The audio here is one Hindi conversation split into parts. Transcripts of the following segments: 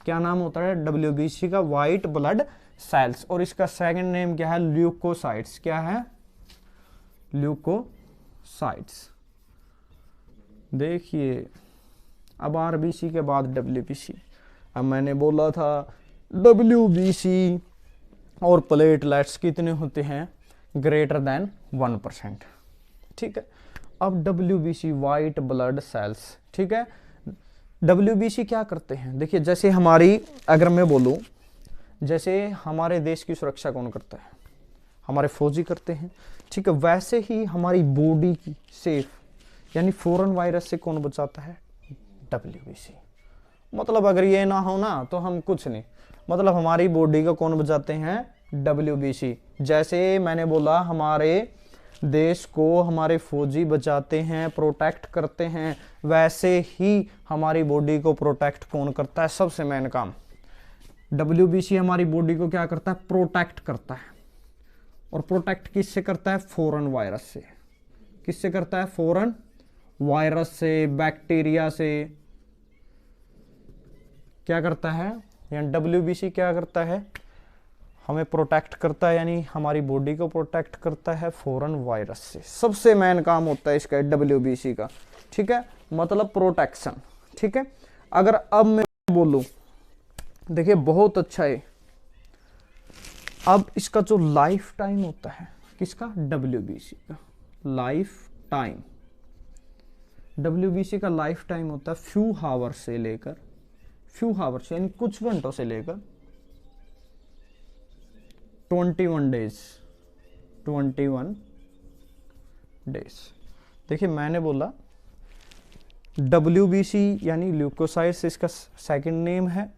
क्या नाम होता है WBC का? White blood cells. और इसका सेकंड नेम क्या है? ल्यूकोसाइट्स। क्या है? ल्यूकोसाइट्स। देखिए अब RBC के बाद WBC। अब मैंने बोला था WBC और प्लेटलेट्स कितने होते हैं? Greater than 1%। ठीक है। अब WBC वाइट ब्लड सेल्स, ठीक है। WBC क्या करते हैं? देखिए जैसे हमारी, अगर मैं बोलूं, जैसे हमारे देश की सुरक्षा कौन करता है? हमारे फौजी करते हैं, ठीक है। वैसे ही हमारी बॉडी की सेफ यानी फॉरेन वायरस से कौन बचाता है? WBC। मतलब अगर ये ना हो ना तो हम कुछ नहीं, मतलब हमारी बॉडी को कौन बचाते हैं? WBC। जैसे मैंने बोला हमारे देश को हमारे फौजी बचाते हैं, प्रोटेक्ट करते हैं, वैसे ही हमारी बॉडी को प्रोटेक्ट कौन करता है? सबसे मेन काम WBC हमारी बॉडी को क्या करता है? प्रोटेक्ट करता है। और प्रोटेक्ट किससे करता है? फॉरेन वायरस से। किससे करता है? फॉरेन वायरस से, बैक्टीरिया से। क्या करता है? यानी WBC क्या करता है? हमें प्रोटेक्ट करता है, यानी हमारी बॉडी को प्रोटेक्ट करता है फॉरेन वायरस से। सबसे मेन काम होता है इसका WBC का, ठीक है, मतलब प्रोटेक्शन। ठीक है। अगर अब मैं बोलूं, देखिए बहुत अच्छा है, अब इसका जो लाइफ टाइम होता है किसका? WBC का लाइफ टाइम। WBC का लाइफ टाइम होता है फ्यू हावर से लेकर, फ्यू हावर्स यानी कुछ घंटों से लेकर 21 डेज। 21 डेज। देखिए मैंने बोला WBC यानी ल्यूकोसाइट्स इसका सेकंड नेम है।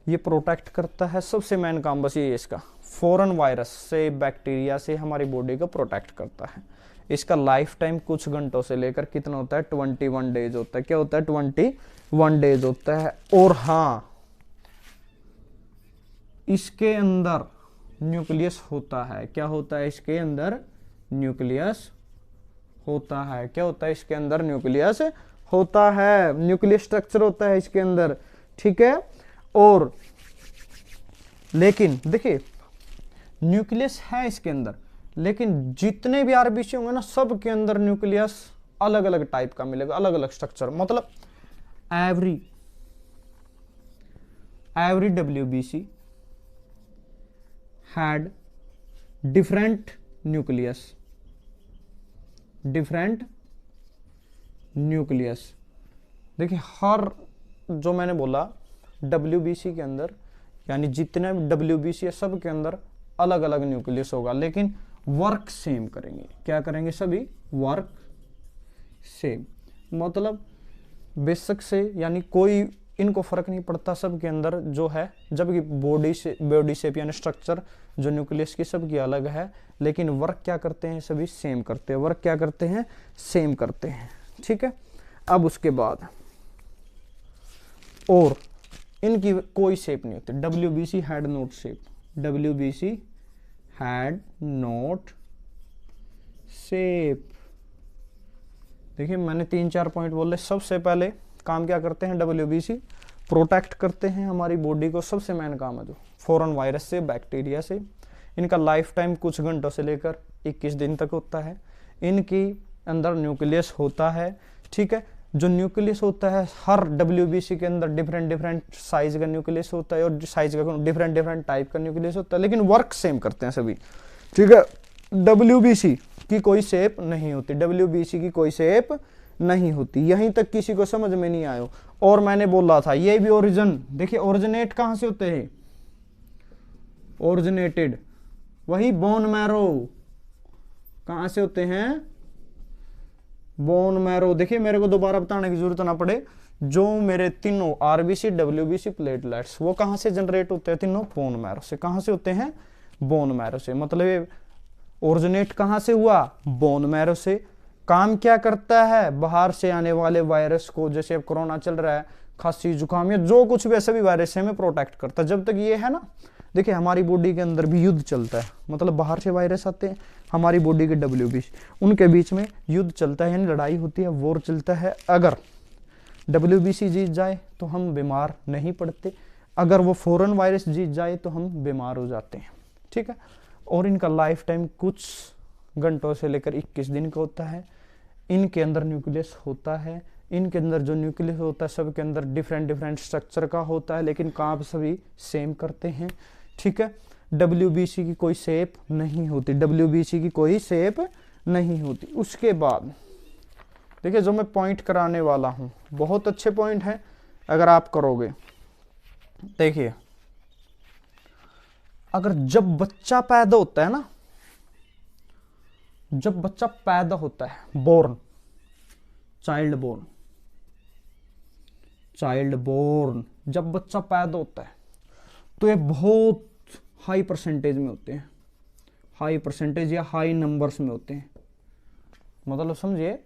ये प्रोटेक्ट करता है, सबसे मेन काम बस ये इसका, फॉरेन वायरस से, बैक्टीरिया से हमारी बॉडी को प्रोटेक्ट करता है। इसका लाइफ टाइम कुछ घंटों से लेकर कितना होता है? 21 डेज होता है। क्या होता है? 21 डेज होता है। और हाँ, इसके अंदर न्यूक्लियस होता है। क्या होता है? इसके अंदर न्यूक्लियस होता है। क्या होता है? इसके अंदर न्यूक्लियस होता है, न्यूक्लियस स्ट्रक्चर होता है इसके अंदर, ठीक है। और लेकिन देखिए न्यूक्लियस है इसके अंदर, लेकिन जितने भी RBC होंगे ना, सब के अंदर न्यूक्लियस अलग अलग टाइप का मिलेगा, अलग अलग स्ट्रक्चर। मतलब every WBC had different nucleus, different nucleus। देखिए हर, जो मैंने बोला WBC के अंदर, यानी जितने भी WBC है सब के अंदर अलग अलग न्यूक्लियस होगा, लेकिन वर्क सेम करेंगे। क्या करेंगे? सभी वर्क सेम। मतलब बेशक से, यानी कोई इनको फर्क नहीं पड़ता, सब के अंदर जो है, जबकि बॉडी शेप यानी स्ट्रक्चर जो न्यूक्लियस की सबकी अलग है, लेकिन वर्क क्या करते हैं? सभी सेम करते हैं। वर्क क्या करते हैं? सेम करते हैं। ठीक है। अब उसके बाद और इनकी कोई शेप नहीं होती। WBC had not shape. WBC had not shape. देखिए मैंने 3-4 पॉइंट बोले। सबसे पहले काम क्या करते हैं? WBC प्रोटेक्ट करते हैं हमारी बॉडी को, सबसे मेन काम है जो फॉरेन वायरस से, बैक्टीरिया से। इनका लाइफ टाइम कुछ घंटों से लेकर 21 दिन तक होता है। इनकी अंदर न्यूक्लियस होता है, ठीक है। जो न्यूक्लियस होता है हर WBC के अंदर डिफरेंट साइज का न्यूक्लियस होता है, और साइज का डिफरेंट टाइप का न्यूक्लियस होता है, लेकिन वर्क सेम करते हैं सभी, ठीक है। WBC की कोई शेप नहीं होती। WBC की कोई शेप नहीं होती। यहीं तक किसी को समझ में नहीं आयो। और मैंने बोला था ये भी ओरिजिन, देखिए ओरिजिनेट कहां से होते हैं? ओरिजिनेटेड, वही बोन मैरो। कहां से होते हैं? Bone marrow. देखिए मेरे को दोबारा बताने की जरूरत ना पड़े, जो मेरे तीनों RBC, WBC, प्लेटलेट्स, वो कहां से जनरेट होते हैं? तीनों बोन मैरो से। कहां से होते हैं? बोन मैरो से। मतलब ये ओरिजिनेट कहां से हुआ? बोन मैरो से। काम क्या करता है? बाहर से आने वाले वायरस को, जैसे अब कोरोना चल रहा है, खांसी जुकाम या जो कुछ भी सभी वायरस से हमें प्रोटेक्ट करता है। जब तक ये है ना, देखिए हमारी बॉडी के अंदर भी युद्ध चलता है, मतलब बाहर से वायरस आते हैं, हमारी बॉडी के WBC, उनके बीच में युद्ध चलता है, यानी लड़ाई होती है, वॉर चलता है। अगर WBC जीत जाए तो हम बीमार नहीं पड़ते, अगर वो फॉरेन वायरस जीत जाए तो हम बीमार हो जाते हैं, ठीक है। और इनका लाइफ टाइम कुछ घंटों से लेकर 21 दिन का होता है। इनके अंदर न्यूक्लियस होता है, इनके अंदर जो न्यूक्लियस होता है सबके अंदर डिफरेंट डिफरेंट स्ट्रक्चर का होता है, लेकिन काम सभी सेम करते हैं, ठीक है। WBC की कोई शेप नहीं होती, WBC की कोई शेप नहीं होती। उसके बाद देखिए जो मैं पॉइंट कराने वाला हूँ बहुत अच्छे पॉइंट है अगर आप करोगे। देखिए अगर जब बच्चा पैदा होता है ना, जब बच्चा पैदा होता है, born, child born, child born, जब बच्चा पैदा होता है तो ये बहुत हाई परसेंटेज में होते हैं, हाई परसेंटेज या हाई नंबर्स में होते हैं। मतलब समझिए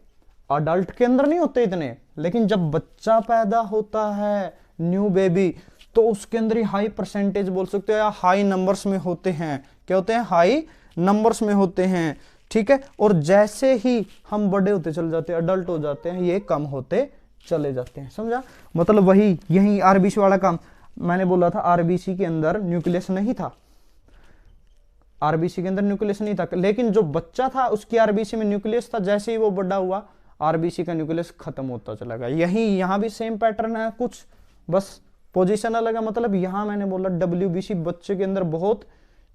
अडल्ट के अंदर नहीं होते इतने, लेकिन जब बच्चा पैदा होता है न्यू बेबी तो उसके अंदर ही हाई परसेंटेज बोल सकते हो या हाई नंबर्स में होते हैं। क्या होते हैं? हाई नंबर्स में होते हैं, ठीक है। और जैसे ही हम बड़े होते चले जाते हैं, अडल्ट हो जाते हैं, ये कम होते चले जाते हैं, समझा? मतलब वही यही आरबीसी वाला काम मैंने बोला था। आरबीसी के अंदर न्यूक्लियस नहीं था, आरबीसी के अंदर न्यूक्लियस नहीं था, लेकिन जो बच्चा था उसकी आरबीसी में न्यूक्लियस था। जैसे ही वो बड़ा हुआ आरबीसी का न्यूक्लियस खत्म होता चला गया। यही यहाँ भी सेम पैटर्न है, कुछ बस पोजीशन अलग है। मतलब यहाँ मैंने बोला डब्ल्यूबीसी बच्चे के अंदर बहुत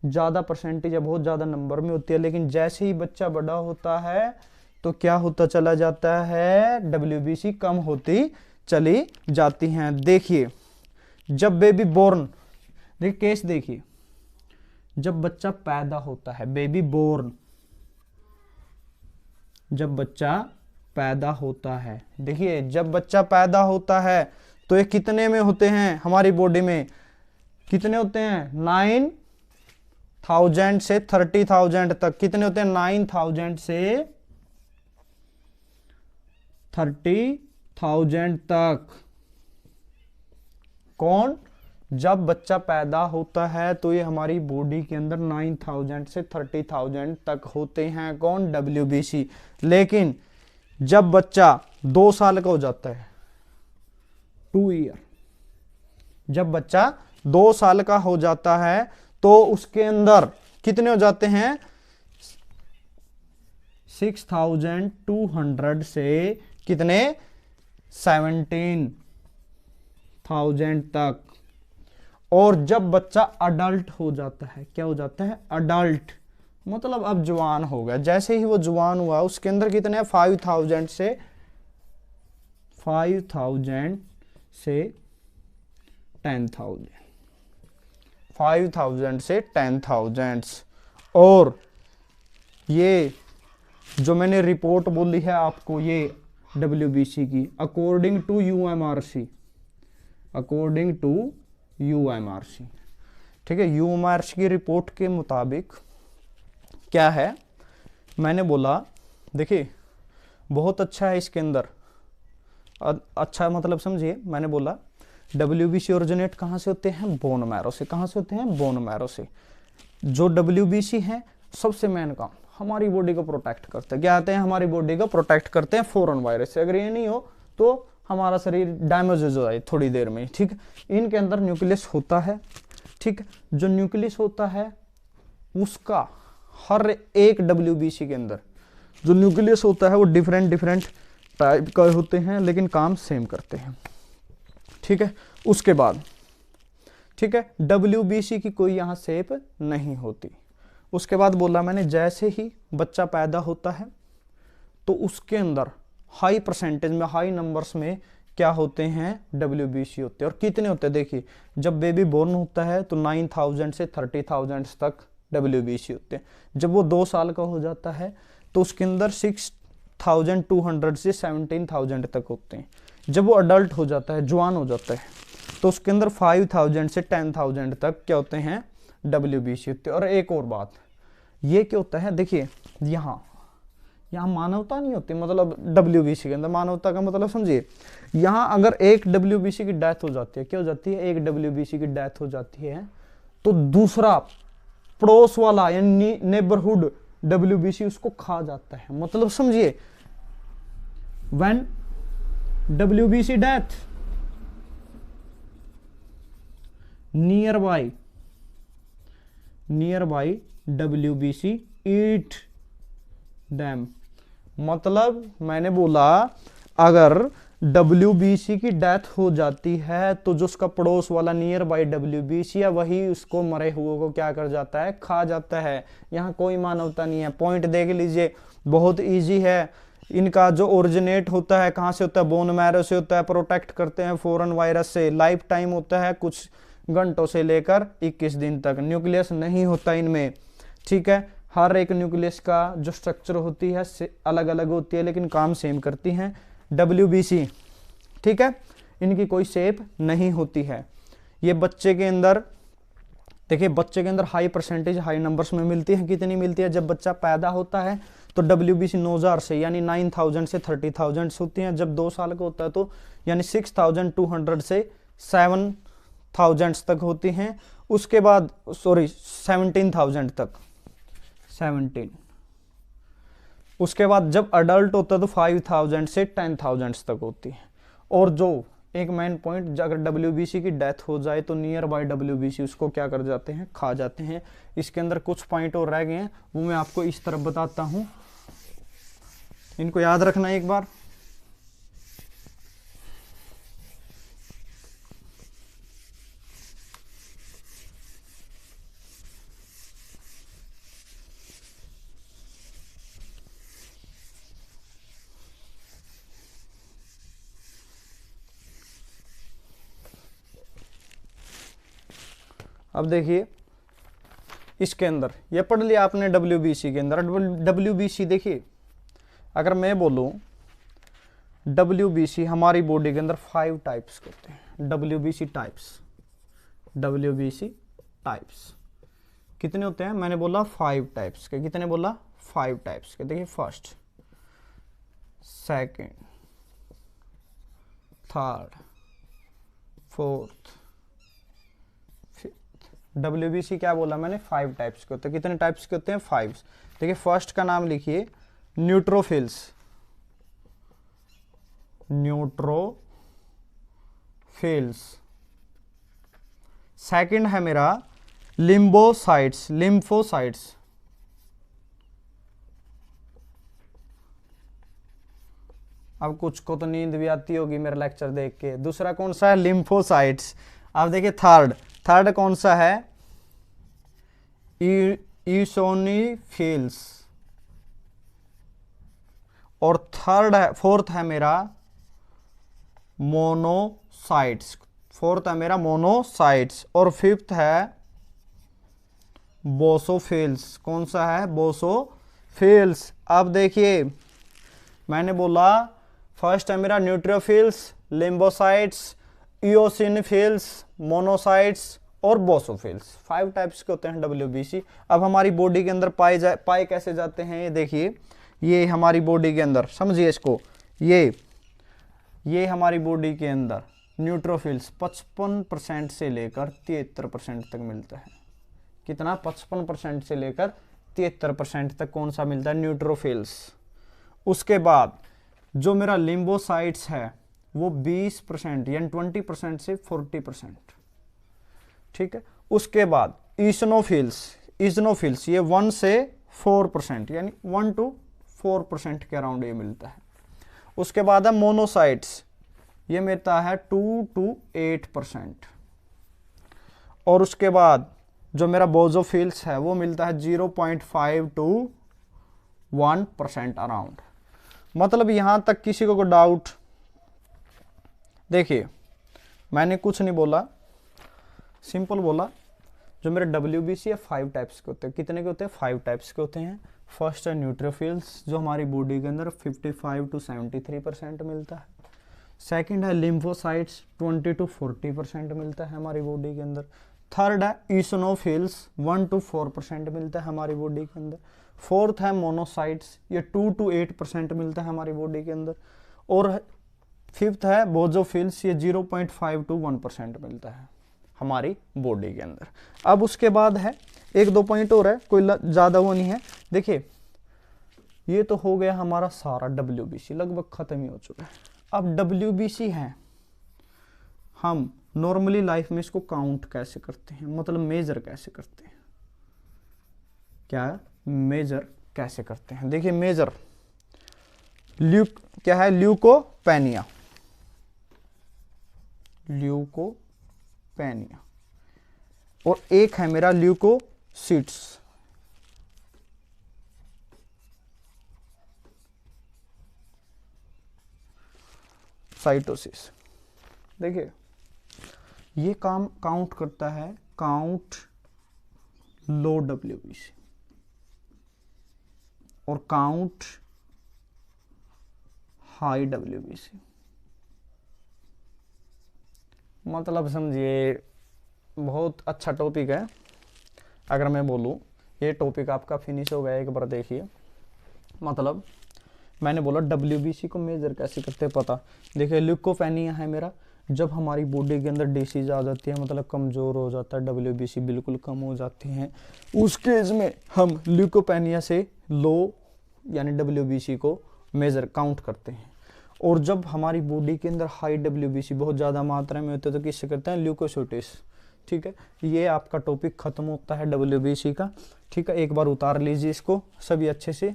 ज्यादा परसेंटेज या बहुत ज्यादा नंबर में होती है, लेकिन जैसे ही बच्चा बड़ा होता है तो क्या होता चला जाता है? डब्ल्यूबीसी कम होती चली जाती हैं। देखिए जब बेबी बोर्न, देखिए केस देखिए, जब बच्चा पैदा होता है, बेबी बोर्न, जब बच्चा पैदा होता है, देखिए जब बच्चा पैदा होता है तो ये कितने में होते हैं? हमारी बॉडी में कितने होते हैं? 9,000 से 30,000 तक। कितने होते हैं? 9,000 से 30,000 तक। कौन? जब बच्चा पैदा होता है तो ये हमारी बॉडी के अंदर 9,000 से 30,000 तक होते हैं। कौन? डब्ल्यूबीसी। लेकिन जब बच्चा 2 साल का हो जाता है, 2 ईयर, जब बच्चा 2 साल का हो जाता है तो उसके अंदर कितने हो जाते हैं? 6,200 से कितने? 17,000 तक। और जब बच्चा अडल्ट हो जाता है, क्या हो जाता है? अडल्ट, मतलब अब जवान हो गया। जैसे ही वो जवान हुआ उसके अंदर कितने हैं? 5,000 से 10,000, 5,000 से 10,000। और ये जो मैंने रिपोर्ट बोली है आपको, ये डब्ल्यूबीसी की, अकॉर्डिंग टू यूएमआरसी, अकॉर्डिंग टू यूएमआरसी, ठीक है। यूएमआरसी की रिपोर्ट के मुताबिक क्या है, मैंने बोला देखिए बहुत अच्छा है इसके अंदर। अच्छा मतलब समझिए, मैंने बोला डब्ल्यूबीसी ओरिजिनेट कहाँ से होते हैं? बोन मैरो से। कहाँ से होते हैं? बोन मैरो से। जो डब्ल्यूबीसी है सबसे मेन काम हमारी बॉडी को प्रोटेक्ट करते हैं। क्या आते हैं? हमारी बॉडी को प्रोटेक्ट करते हैं फॉरेन वायरस से। अगर ये नहीं हो तो हमारा शरीर डैमेज हो जाए थोड़ी देर में, ठीक है। इनके अंदर न्यूक्लियस होता है, ठीक है। जो न्यूक्लियस होता है उसका हर एक डब्ल्यूबीसी के अंदर जो न्यूक्लियस होता है वो डिफरेंट डिफरेंट टाइप का होते हैं, लेकिन काम सेम करते हैं, ठीक है। उसके बाद ठीक है, डब्ल्यूबीसी की कोई यहाँ शेप नहीं होती। उसके बाद बोला मैंने जैसे ही बच्चा पैदा होता है तो उसके अंदर हाई परसेंटेज में, हाई नंबर्स में क्या होते हैं? डब्ल्यूबीसी होते हैं। और कितने होते हैं? देखिए जब बेबी बोर्न होता है तो 9,000 से 30,000 तक डब्ल्यूबीसी होते हैं। जब वो 2 साल का हो जाता है तो उसके अंदर 6,200 से 17,000 तक होते हैं। जब वो अडल्ट हो जाता है, जवान हो जाता है, तो उसके अंदर 5,000 से 10,000 तक क्या होते हैं? डब्ल्यूबीसी होते हैं। और एक और बात, ये क्या होता है? देखिए यहाँ मानवता नहीं होती, मतलब डब्ल्यूबीसी के अंदर मानवता का मतलब समझिए, यहाँ अगर एक डब्ल्यूबीसी की डेथ हो जाती है, क्या हो जाती है? एक डब्ल्यूबीसी की डेथ हो जाती है तो दूसरा पड़ोस वाला यानी नेबरहुड डब्ल्यूबीसी उसको खा जाता है। मतलब समझिए, when WBC death, near by WBC eat dam. मतलब मैंने बोला अगर WBC की डेथ हो जाती है तो जो उसका पड़ोस वाला नियर बाई WBC है वही उसको मरे हुए को क्या कर जाता है, खा जाता है। यहाँ कोई मानवता नहीं है। पॉइंट देख लीजिए, बहुत इजी है। इनका जो ओरिजिनेट होता है कहाँ से होता है, बोन मैरो से होता है। प्रोटेक्ट करते हैं फॉरेन वायरस से। लाइफ टाइम होता है कुछ घंटों से लेकर 21 दिन तक। न्यूक्लियस नहीं होता इनमें, ठीक है। हर एक न्यूक्लियस का जो स्ट्रक्चर होती है अलग अलग होती है, लेकिन काम सेम करती हैं WBC, ठीक है। इनकी कोई शेप नहीं होती है। ये बच्चे के अंदर देखिए, बच्चे के अंदर हाई परसेंटेज हाई नंबर्स में मिलती है। कितनी मिलती है, जब बच्चा पैदा होता है तो WBC 9000 से यानी 9000 से 30,000 होती हैं। जब 2 साल का होता है तो यानी 6200 से 7000 तक होती हैं। उसके बाद 17,000 तक 17। उसके बाद जब अडल्ट होता है तो 5000 से 10,000 तक होती है। और जो एक मेन पॉइंट, अगर WBC की डेथ हो जाए तो नियर बाय WBC उसको क्या कर जाते हैं, खा जाते हैं। इसके अंदर कुछ पॉइंट और रह गए हैं, वो मैं आपको इस तरफ बताता हूं, इनको याद रखना एक बार। अब देखिए इसके अंदर ये पढ़ लिया आपने WBC के अंदर। WBC देखिए, अगर मैं बोलूं WBC हमारी बॉडी के अंदर 5 टाइप्स होते हैं। WBC टाइप्स कितने होते हैं, मैंने बोला 5 टाइप्स के। कितने बोला, 5 टाइप्स के। देखिए first, second, third, fourth, WBC क्या बोला मैंने, 5 टाइप्स के होते हैं। कितने टाइप्स के होते हैं, 5। देखिए फर्स्ट का नाम लिखिए न्यूट्रोफिल्स। सेकंड है मेरा लिम्फोसाइट्स। अब कुछ को तो नींद भी आती होगी मेरा लेक्चर देख के। दूसरा कौन सा है, लिम्फोसाइट्स। अब देखिए थर्ड कौन सा है, ईसोनिफिल्स। और फोर्थ है मेरा मोनोसाइट्स। और फिफ्थ है बोसोफिल्स। कौन सा है, बोसोफिल्स। अब देखिए मैंने बोला फर्स्ट है मेरा न्यूट्रोफिल्स, लिम्फोसाइट्स, इओसिनोफिल्स, मोनोसाइट्स और बोसोफिल्स। 5 टाइप्स के होते हैं WBC। अब हमारी बॉडी के अंदर पाए कैसे जाते हैं, ये देखिए। ये हमारी बॉडी के अंदर, समझिए इसको, ये हमारी बॉडी के अंदर न्यूट्रोफिल्स 55% से लेकर 73% तक मिलता है। कितना, 55% से लेकर 73% तक कौन सा मिलता है, न्यूट्रोफिल्स। उसके बाद जो मेरा लिम्फोसाइट्स है वो 20% यानी 20% से 40%, ठीक है। उसके बाद इजनोफिल्स ये 1 से 4% यानी 1 to 4% के अराउंड ये मिलता है। उसके बाद है मोनोसाइट्स, ये मिलता है 2 to 8%। और उसके बाद जो मेरा बोसोफिल्स है वो मिलता है 0.5 to 1% अराउंड। मतलब यहां तक किसी को डाउट, देखिए मैंने कुछ नहीं बोला, सिंपल बोला। जो मेरे WBC है 5 टाइप्स के होते हैं। कितने के होते हैं, 5 टाइप्स के होते हैं। फर्स्ट है न्यूट्रोफिल्स, जो हमारी बॉडी के अंदर 55 to 73% मिलता है। सेकंड है लिम्फोसाइट्स, 20 to 40% मिलता है हमारी बॉडी के अंदर। थर्ड है ईसोनोफिल्स, 1 to 4% मिलता है हमारी बॉडी के अंदर। फोर्थ है मोनोसाइट्स, ये 2 to 8% मिलता है हमारी बॉडी के अंदर। और फिफ्थ है बोसोफिल्स, ये 0.5 to 1% मिलता है हमारी बॉडी के अंदर। अब उसके बाद है 1-2 पॉइंट और है, कोई ज़्यादा वो नहीं है। देखिए ये तो हो गया हमारा सारा WBC, लगभग ख़त्म ही हो चुका है। अब WBC है, हम नॉर्मली लाइफ में इसको काउंट कैसे करते हैं, मतलब मेजर कैसे करते हैं, क्या मेजर कैसे करते हैं। देखिए मेजर क्या है, ल्यूकोपेनिया, ल्यूकोपेनिया, और एक है मेरा ल्यूकोसिट्स, साइटोसिस। देखिए ये काम काउंट करता है, काउंट लो WBC और काउंट हाई WBC। मतलब समझिए बहुत अच्छा टॉपिक है। अगर मैं बोलूँ ये टॉपिक आपका फिनिश हो गया, एक बार देखिए। मतलब मैंने बोला WBC को मेजर कैसे करते हैं पता। देखिए ल्यूकोपेनिया है मेरा, जब हमारी बॉडी के अंदर डिसीज आ जाती है, मतलब कमज़ोर हो जाता है, WBC बिल्कुल कम हो जाती हैं, उस केस में हम ल्यूकोपेनिया से लो यानी WBC को मेजर काउंट करते हैं। और जब हमारी बॉडी के अंदर हाई WBC बहुत ज़्यादा मात्रा में होते हैं तो किससे करते हैं, ल्यूकोसाइट्स। ठीक है, ये आपका टॉपिक खत्म होता है WBC का। ठीक है, एक बार उतार लीजिए इसको सभी अच्छे से।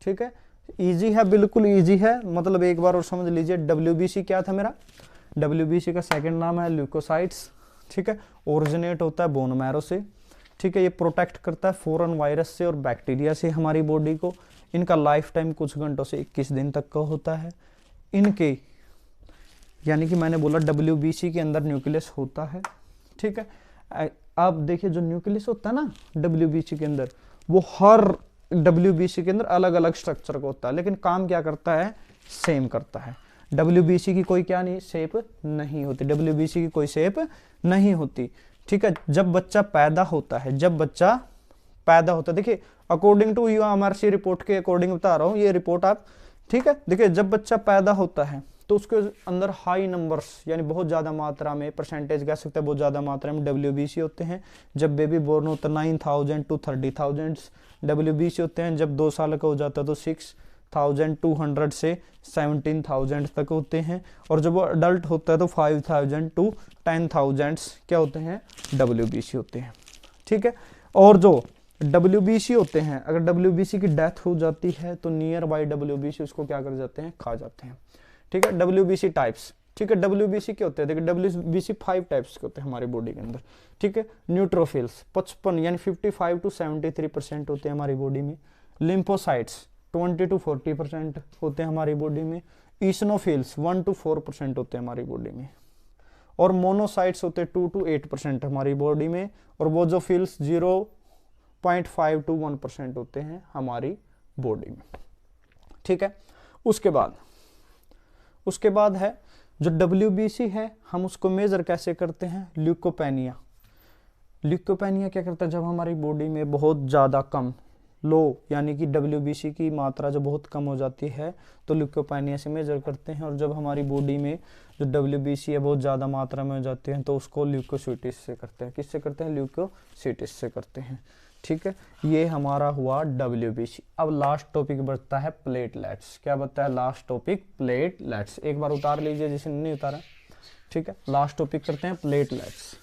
ठीक है, इजी है, बिल्कुल इजी है। मतलब एक बार और समझ लीजिए WBC क्या था मेरा, WBC का सेकंड नाम है ल्यूकोसाइट्स। ठीक है, ओरिजिनेट होता है बोन मैरो से। ठीक है, ये प्रोटेक्ट करता है फॉरेन वायरस से और बैक्टीरिया से हमारी बॉडी को। इनका लाइफ टाइम कुछ घंटों से 21 दिन तक का होता है। इनके यानी कि मैंने बोला WBC के अंदर न्यूक्लियस होता है। ठीक है, आप देखिए जो न्यूक्लियस होता है ना WBC के अंदर, वो हर WBC के अंदर अलग अलग स्ट्रक्चर का होता है, लेकिन काम क्या करता है, सेम करता है। WBC की कोई क्या नहीं शेप नहीं होती, WBC की कोई शेप नहीं होती। ठीक है, जब बच्चा पैदा होता है, देखिए अकॉर्डिंग टू UMRC रिपोर्ट के अकॉर्डिंग बता रहा हूँ ये रिपोर्ट आप। ठीक है, देखिए जब बच्चा पैदा होता है तो उसके अंदर हाई नंबर्स यानी बहुत ज़्यादा मात्रा में, परसेंटेज कह सकते हैं बहुत ज़्यादा मात्रा में WBC होते हैं। जब बेबी बोर्न होता है 9,000 to 30,000 WBC होते हैं। जब 2 साल का हो जाता है तो 6,200 से 17,000 तक होते हैं। और जब वो अडल्ट होता है तो 5,000 to 10,000 क्या होते हैं, WBC होते हैं। ठीक है, और जो WBC होते हैं, अगर WBC की डेथ हो जाती है तो नियर बाई WBC उसको क्या कर जाते हैं, खा जाते हैं। ठीक है, WBC टाइप्स। ठीक है, WBC क्या होते हैं, देखिए WBC 5 टाइप्स के होते हैं हमारी बॉडी के अंदर। ठीक है, न्यूट्रोफिल्स 55 यानी 55 to 73% होते हैं हमारी बॉडी में। लिम्फोसाइट्स 20 to 40% होते हैं हमारी बॉडी में। ईसनोफिल्स 1 to 4% होते हैं हमारी बॉडी में। और मोनोसाइट्स होते हैं 2 to 8% हमारी बॉडी में। और वो जो फिल्स 0.5 to 1% होते हैं हमारी बॉडी में। ठीक है, उसके बाद है जो WBC है, हम उसको मेजर कैसे करते हैं, ल्यूकोपेनिया। ल्यूकोपेनिया क्या करता है, जब हमारी बॉडी में बहुत ज़्यादा कम, लो यानी कि WBC की मात्रा जो बहुत कम हो जाती है तो ल्यूकोपेनिया से मेजर करते हैं। और जब हमारी बॉडी में जो WBC है बहुत ज़्यादा मात्रा में हो जाती है तो उसको ल्यूकोसाइटिस से करते हैं। किससे करते हैं, ल्यूकोसाइटिस से करते हैं। ठीक है, ये हमारा हुआ WBC। अब लास्ट टॉपिक बचता है प्लेटलेट्स। क्या बचता है लास्ट टॉपिक, प्लेटलेट्स। एक बार उतार लीजिए जिसे नहीं उतारा। ठीक है, लास्ट टॉपिक करते हैं प्लेटलेट्स।